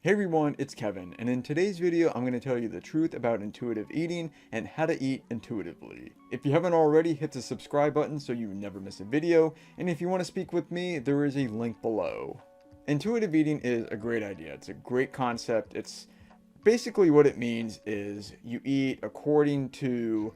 Hey everyone, it's Kevin, and in today's video I'm going to tell you the truth about intuitive eating and how to eat intuitively. If you haven't already, hit the subscribe button so you never miss a video, and if you want to speak with me, there is a link below. Intuitive eating is a great idea. It's a great concept. It's basically what it means is you eat according to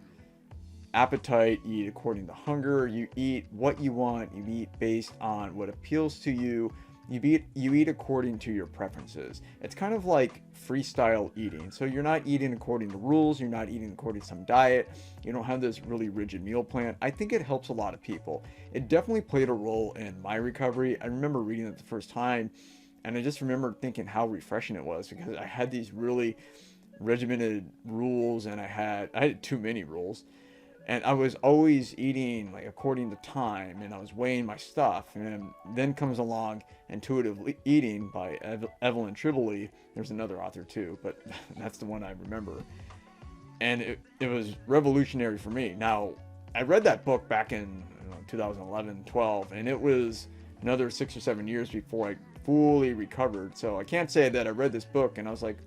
appetite, you eat according to hunger, you eat what you want, you eat based on what appeals to you. You eat according to your preferences. It's kind of like freestyle eating. So you're not eating according to rules. You're not eating according to some diet. You don't have this really rigid meal plan. I think it helps a lot of people. It definitely played a role in my recovery. I remember reading it the first time, and I just remember thinking how refreshing it was because I had these really regimented rules, and I had too many rules. And I was always eating like according to time, and I was weighing my stuff. And then comes along Intuitive Eating by Evelyn Tribole. There's another author too, but that's the one I remember. And it was revolutionary for me. Now, I read that book back in 2011, 12, and it was another 6 or 7 years before I fully recovered. So I can't say that I read this book and I was like,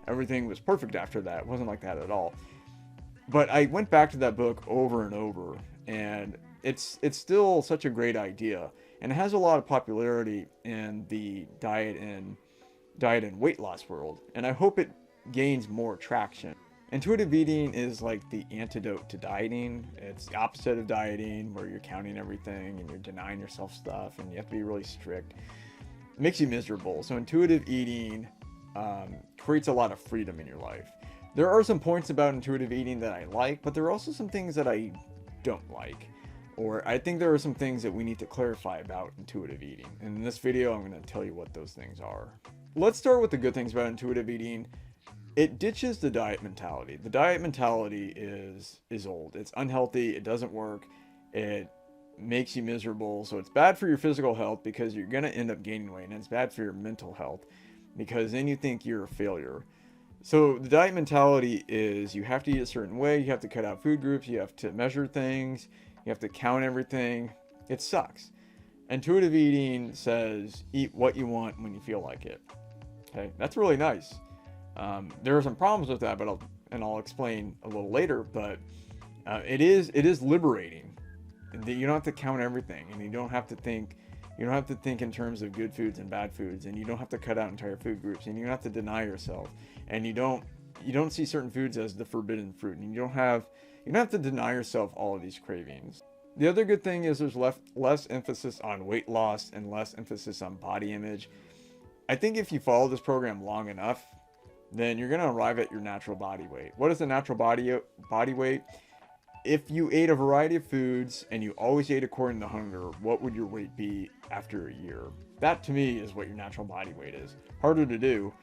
everything was perfect after that. It wasn't like that at all. But I went back to that book over and over, and it's still such a great idea, and it has a lot of popularity in the diet and weight loss world, and I hope it gains more traction. Intuitive eating is like the antidote to dieting. It's the opposite of dieting, where you're counting everything and you're denying yourself stuff and you have to be really strict. It makes you miserable. So intuitive eating creates a lot of freedom in your life. There are some points about intuitive eating that I like, but there are also some things that I don't like. Or I think there are some things that we need to clarify about intuitive eating. And in this video, I'm going to tell you what those things are. Let's start with the good things about intuitive eating. It ditches the diet mentality. The diet mentality is old. It's unhealthy. It doesn't work. It makes you miserable. So it's bad for your physical health because you're going to end up gaining weight. And it's bad for your mental health because then you think you're a failure. So the diet mentality is you have to eat a certain way, you have to cut out food groups, you have to measure things, you have to count everything. It sucks. Intuitive eating says eat what you want when you feel like it. Okay, that's really nice. There are some problems with that, but I'll explain a little later. But it is liberating. You don't have to count everything, and you don't have to think. You don't have to think in terms of good foods and bad foods, and you don't have to cut out entire food groups, and you don't have to deny yourself, and you don't see certain foods as the forbidden fruit, and you don't have to deny yourself all of these cravings. The other good thing is there's less emphasis on weight loss and less emphasis on body image. I think if you follow this program long enough, then you're going to arrive at your natural body weight. What is the natural body weight? If you ate a variety of foods and you always ate according to hunger, what would your weight be after a year? That to me is what your natural body weight is. Harder to do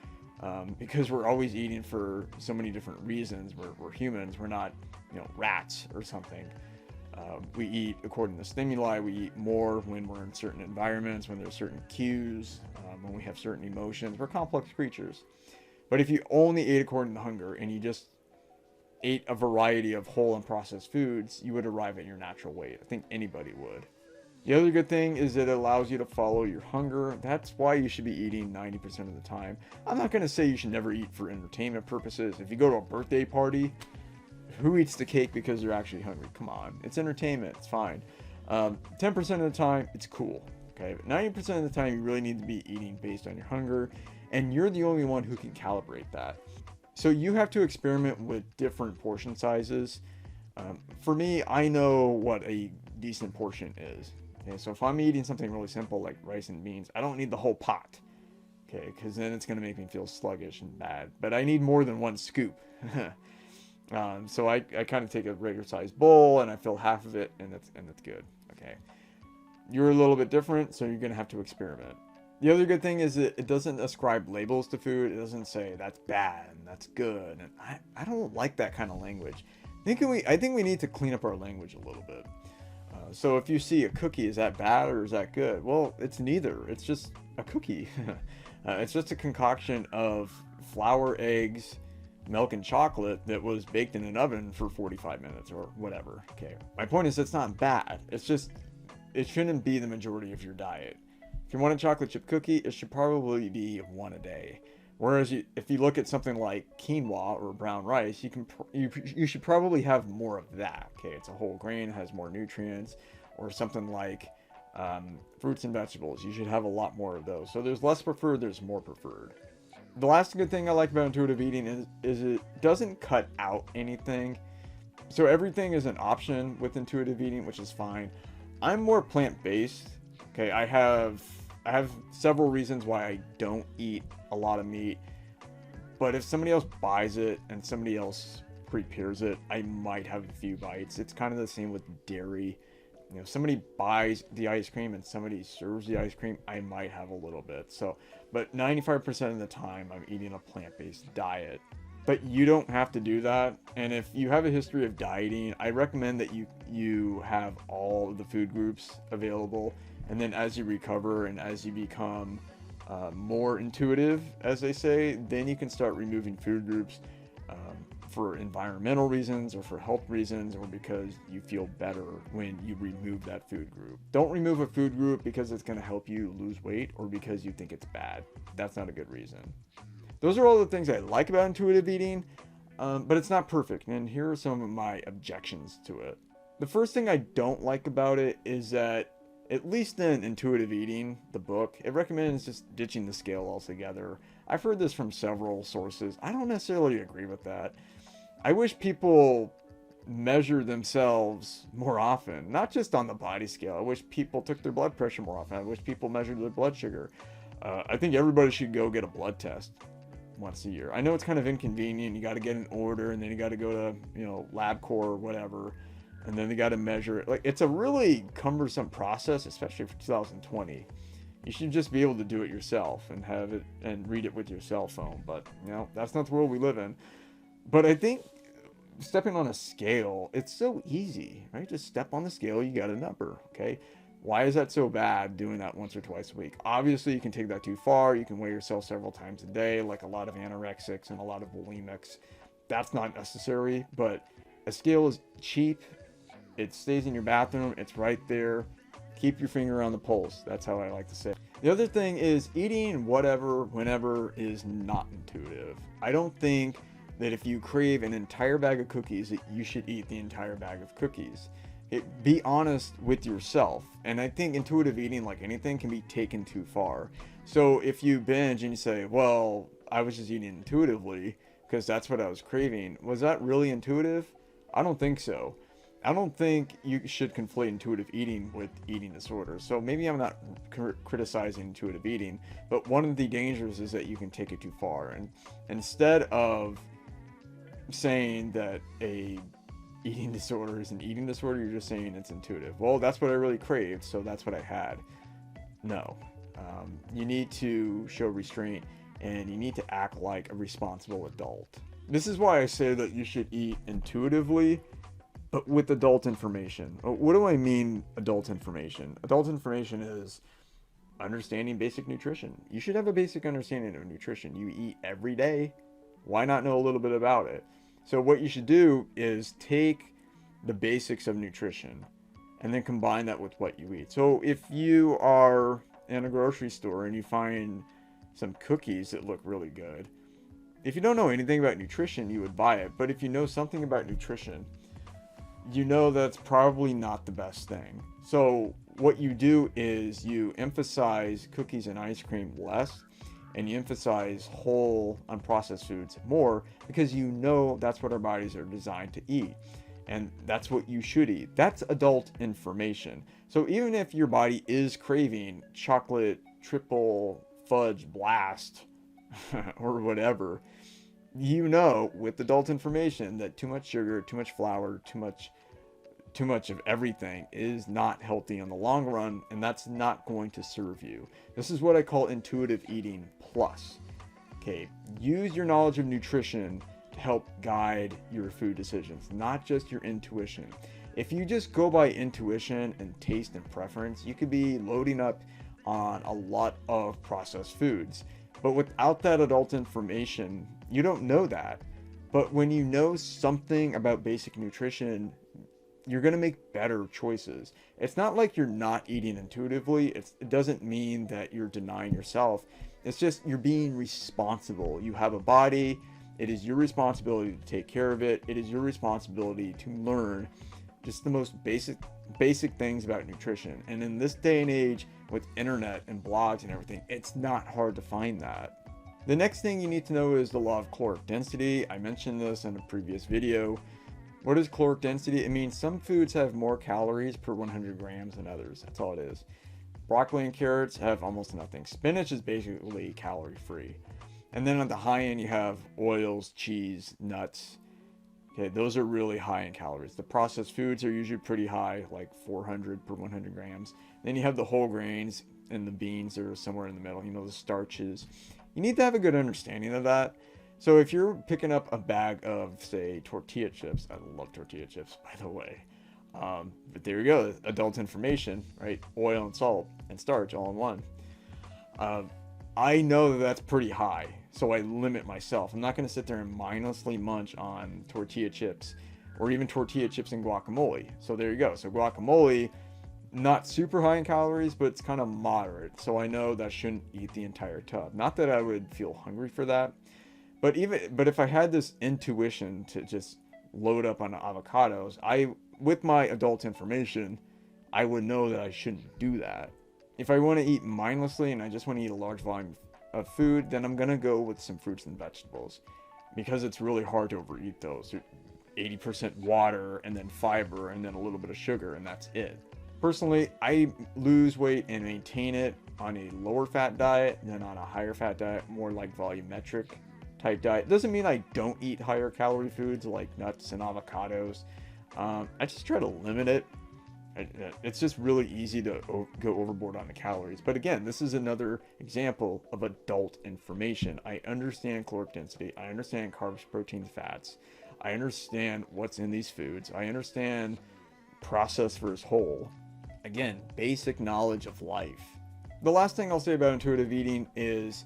because we're always eating for so many different reasons. We're humans. We're not, rats or something. We eat according to stimuli. We eat more when we're in certain environments, when there's certain cues, when we have certain emotions. We're complex creatures. But if you only ate according to hunger and you just ate a variety of whole and processed foods, you would arrive at your natural weight. I think anybody would. The other good thing is that it allows you to follow your hunger. That's why you should be eating 90% of the time. I'm not going to say you should never eat for entertainment purposes. If you go to a birthday party, who eats the cake because they're actually hungry? Come on. It's entertainment. It's fine. 10% of the time, it's cool. Okay, but 90% of the time, you really need to be eating based on your hunger, and you're the only one who can calibrate that. So you have to experiment with different portion sizes. For me, I know what a decent portion is. Okay, so if I'm eating something really simple like rice and beans, I don't need the whole pot. Okay, because then it's going to make me feel sluggish and bad. But I need more than one scoop. So I kind of take a regular sized bowl and I fill half of it, and that's good. Okay, you're a little bit different, so you're going to have to experiment. The other good thing is that it doesn't ascribe labels to food. It doesn't say that's bad and that's good. And I don't like that kind of language. I think we need to clean up our language a little bit. So if you see a cookie, is that bad or is that good? Well, it's neither. It's just a cookie. It's just a concoction of flour, eggs, milk, and chocolate that was baked in an oven for 45 minutes or whatever. Okay. My point is it's not bad. It's just, it shouldn't be the majority of your diet. If you want a chocolate chip cookie, it should probably be one a day. Whereas if you look at something like quinoa or brown rice, you should probably have more of that. Okay, it's a whole grain, has more nutrients. Or something like fruits and vegetables, you should have a lot more of those. So there's less preferred, there's more preferred. The last good thing I like about intuitive eating is it doesn't cut out anything. So everything is an option with intuitive eating, which is fine. I'm more plant-based. Okay, I have several reasons why I don't eat a lot of meat. But if somebody else buys it and somebody else prepares it, I might have a few bites. It's kind of the same with dairy. You know, if somebody buys the ice cream and somebody serves the ice cream, I might have a little bit. So, but 95% of the time I'm eating a plant-based diet. But you don't have to do that. And if you have a history of dieting, I recommend that you have all of the food groups available. And then as you recover and as you become more intuitive, as they say, then you can start removing food groups for environmental reasons or for health reasons, or because you feel better when you remove that food group. Don't remove a food group because it's going to help you lose weight or because you think it's bad. That's not a good reason. Those are all the things I like about intuitive eating, but it's not perfect. And here are some of my objections to it. The first thing I don't like about it is that, at least in Intuitive Eating, the book, it recommends just ditching the scale altogether. I've heard this from several sources. I don't necessarily agree with that. I wish people measure themselves more often, not just on the body scale. I wish people took their blood pressure more often. I wish people measured their blood sugar. I think everybody should go get a blood test once a year. I know it's kind of inconvenient. You got to get an order, and then you got to go to, LabCorp or whatever, and then they got to measure it. Like, it's a really cumbersome process, especially for 2020. You should just be able to do it yourself and have it and read it with your cell phone. But, that's not the world we live in. But I think stepping on a scale, it's so easy, right? Just step on the scale, you got a number, okay? Why is that so bad, doing that once or twice a week? Obviously, you can take that too far. You can weigh yourself several times a day, like a lot of anorexics and a lot of bulimics. That's not necessary, but a scale is cheap. It stays in your bathroom. It's right there. Keep your finger on the pulse. That's how I like to say it. The other thing is, eating whatever, whenever is not intuitive. I don't think that if you crave an entire bag of cookies, that you should eat the entire bag of cookies. Be honest with yourself. And I think intuitive eating, like anything, can be taken too far. So if you binge and you say, well, I was just eating intuitively because that's what I was craving, was that really intuitive? I don't think so. I don't think you should conflate intuitive eating with eating disorders. So maybe I'm not criticizing intuitive eating, but one of the dangers is that you can take it too far. And instead of saying that a eating disorder is an eating disorder, you're just saying it's intuitive. Well, that's what I really craved, so that's what I had. No. You need to show restraint, and you need to act like a responsible adult. This is why I say that you should eat intuitively, but with adult information. What do I mean, adult information? Adult information is understanding basic nutrition. You should have a basic understanding of nutrition. You eat every day. Why not know a little bit about it? So what you should do is take the basics of nutrition and then combine that with what you eat. So if you are in a grocery store and you find some cookies that look really good, if you don't know anything about nutrition, you would buy it. But if you know something about nutrition, you know that's probably not the best thing. So what you do is you emphasize cookies and ice cream less, and you emphasize whole, unprocessed foods more, because you know that's what our bodies are designed to eat. And that's what you should eat. That's adult information. So even if your body is craving chocolate triple fudge blast or whatever, you know with adult information that too much sugar, too much flour, too much of everything is not healthy in the long run, and that's not going to serve you. This is what I call intuitive eating plus. Okay, use your knowledge of nutrition to help guide your food decisions, not just your intuition. If you just go by intuition and taste and preference, you could be loading up on a lot of processed foods. But without that adult information, you don't know that. But when you know something about basic nutrition, you're going to make better choices. It's not like you're not eating intuitively. It doesn't mean that you're denying yourself. It's just you're being responsible. You have a body. It is your responsibility to take care of it. It is your responsibility to learn just the most basic things about nutrition. And in this day and age with internet and blogs and everything, it's not hard to find that. The next thing you need to know is the law of caloric density. I mentioned this in a previous video. What is caloric density? It means some foods have more calories per 100 grams than others. That's all it is. Broccoli and carrots have almost nothing. Spinach is basically calorie free. And then at the high end, you have oils, cheese, nuts. Okay, those are really high in calories. The processed foods are usually pretty high, like 400 per 100 grams. Then you have the whole grains, and the beans are somewhere in the middle, the starches. You need to have a good understanding of that. So if you're picking up a bag of, say, tortilla chips, I love tortilla chips, by the way. But there you go, adult information, right? Oil and salt and starch all in one. I know that that's pretty high, so I limit myself. I'm not going to sit there and mindlessly munch on tortilla chips or even tortilla chips and guacamole. So there you go. So guacamole, not super high in calories, but it's kind of moderate. So I know that I shouldn't eat the entire tub. Not that I would feel hungry for that. But if I had this intuition to just load up on avocados, with my adult information, I would know that I shouldn't do that. If I want to eat mindlessly and I just want to eat a large volume of food, then I'm going to go with some fruits and vegetables, because it's really hard to overeat those. 80% water and then fiber and then a little bit of sugar, and that's it. Personally, I lose weight and maintain it on a lower fat diet than on a higher fat diet, more like volumetric type diet. Doesn't mean I don't eat higher calorie foods like nuts and avocados. I just try to limit it. It's just really easy to go overboard on the calories. But again, this is another example of adult information. I understand caloric density. I understand carbs, proteins, fats. I understand what's in these foods. I understand processed versus whole. Again, basic knowledge of life. The last thing I'll say about intuitive eating is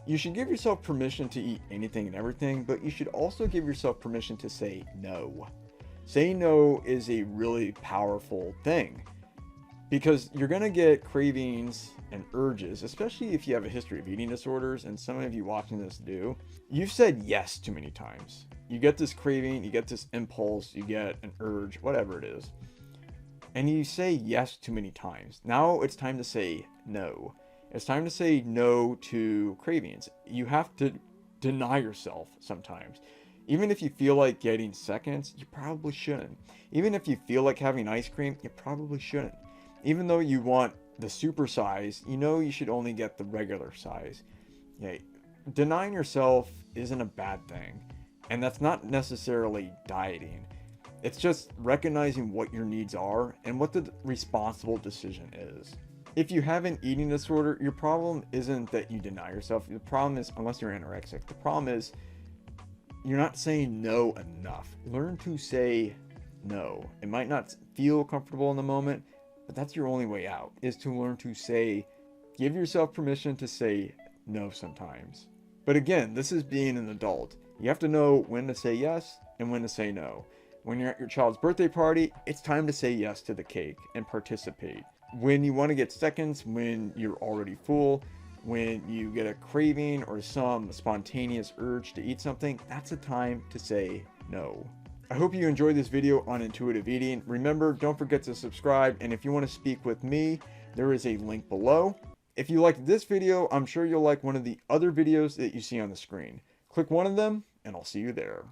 you should give yourself permission to eat anything and everything, but you should also give yourself permission to say no. Saying no is a really powerful thing, because you're going to get cravings and urges, especially if you have a history of eating disorders, and some of you watching this do. You've said yes too many times. You get this craving, you get this impulse, you get an urge, whatever it is, and you say yes too many times. Now it's time to say no. It's time to say no to cravings. You have to deny yourself sometimes. Even if you feel like getting seconds, you probably shouldn't. Even if you feel like having ice cream, you probably shouldn't. Even though you want the super size, you should only get the regular size. Okay. Denying yourself isn't a bad thing. And that's not necessarily dieting. It's just recognizing what your needs are and what the responsible decision is. If you have an eating disorder, your problem isn't that you deny yourself. The problem is, unless you're anorexic, the problem is you're not saying no enough. Learn to say no. It might not feel comfortable in the moment, but that's your only way out, is to learn to give yourself permission to say no sometimes. But again, this is being an adult. You have to know when to say yes and when to say no. When you're at your child's birthday party, it's time to say yes to the cake and participate. When you want to get seconds, when you're already full, when you get a craving or some spontaneous urge to eat something, that's a time to say no. I hope you enjoyed this video on intuitive eating. Remember, don't forget to subscribe, and if you want to speak with me, there is a link below. If you liked this video, I'm sure you'll like one of the other videos that you see on the screen. Click one of them, and I'll see you there.